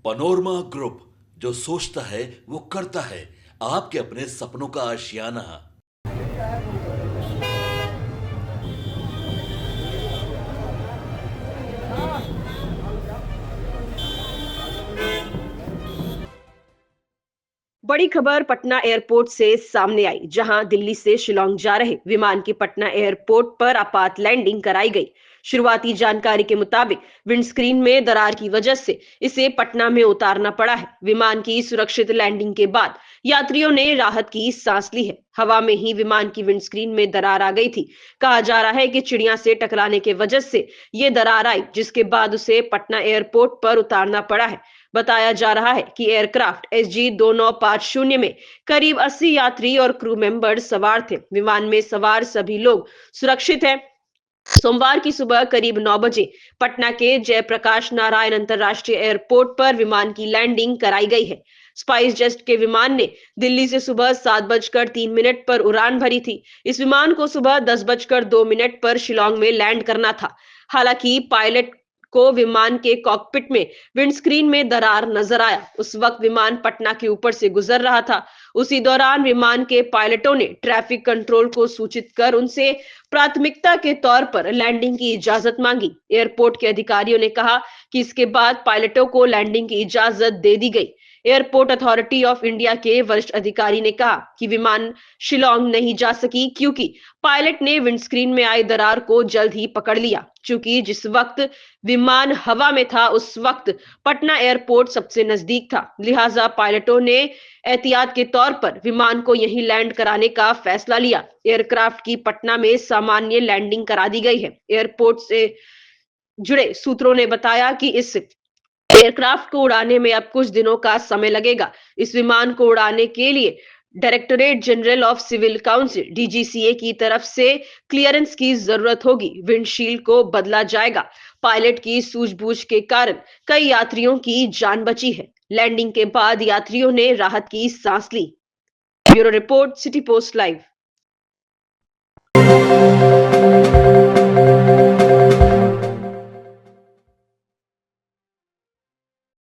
Panorama group, जो सोचता है वो करता है। आपके अपने सपनों का आशियाना। बड़ी खबर पटना एयरपोर्ट से सामने आई, जहां दिल्ली से शिलोंग जा रहे विमान की पटना एयरपोर्ट पर आपात लैंडिंग कराई गई। शुरुआती जानकारी के मुताबिक विंडस्क्रीन में दरार की वजह से इसे पटना में उतारना पड़ा है। विमान की सुरक्षित लैंडिंग के बाद यात्रियों ने राहत की सांस ली है। हवा में ही विमान की विंडस्क्रीन में दरार आ गई थी। कहा जा रहा है कि चिड़िया से टकराने के वजह से ये दरार आई, जिसके बाद उसे पटना एयरपोर्ट पर उतारना पड़ा है। बताया जा रहा है कि एयरक्राफ्ट SG-2950 में करीब 80 यात्री और क्रू मेंबर सवार थे। विमान में सवार सभी लोग सुरक्षित हैं। सोमवार की सुबह करीब 9 बजे पटना के जयप्रकाश नारायण अंतरराष्ट्रीय एयरपोर्ट पर विमान की लैंडिंग कराई गई है। स्पाइस जेट के विमान ने दिल्ली से सुबह 7:03 पर उड़ान भरी थी। इस विमान को सुबह 10:02 पर शिलोंग में लैंड करना था। हालांकि पायलट को विमान के कॉकपिट में विंडस्क्रीन में दरार नजर आया। उस वक्त विमान पटना के ऊपर से गुजर रहा था। उसी दौरान विमान के पायलटों ने ट्रैफिक कंट्रोल को सूचित कर उनसे प्राथमिकता के तौर पर लैंडिंग की इजाजत मांगी। एयरपोर्ट के अधिकारियों ने कहा कि इसके बाद पायलटों को लैंडिंग की इजाजत दे दी गई। एयरपोर्ट अथॉरिटी ऑफ इंडिया के वरिष्ठ अधिकारी ने कहा कि विमान शिलोंग नहीं जा सकी क्योंकि पायलट ने विंडस्क्रीन में आई दरार को जल्द ही पकड़ लिया। चूंकि जिस वक्त विमान हवा में था उस वक्त पटना एयरपोर्ट सबसे नजदीक था, लिहाजा पायलटों ने एहतियात के तौर पर विमान को यहीं लैंड कराने का फैसला लिया। एयरक्राफ्ट की पटना में सामान्य लैंडिंग करा दी गई है। एयरपोर्ट से जुड़े सूत्रों ने बताया कि इस एयरक्राफ्ट को उड़ाने में अब कुछ दिनों का समय लगेगा। इस विमान को उड़ाने के लिए directorate general of civil council DGCA की तरफ से क्लियरेंस की जरूरत होगी। विंडशील्ड को बदला जाएगा। पायलट की सूझबूझ के कारण कई यात्रियों की जान बची है। लैंडिंग के बाद यात्रियों ने राहत की सांस ली। Bureau report, City Post live.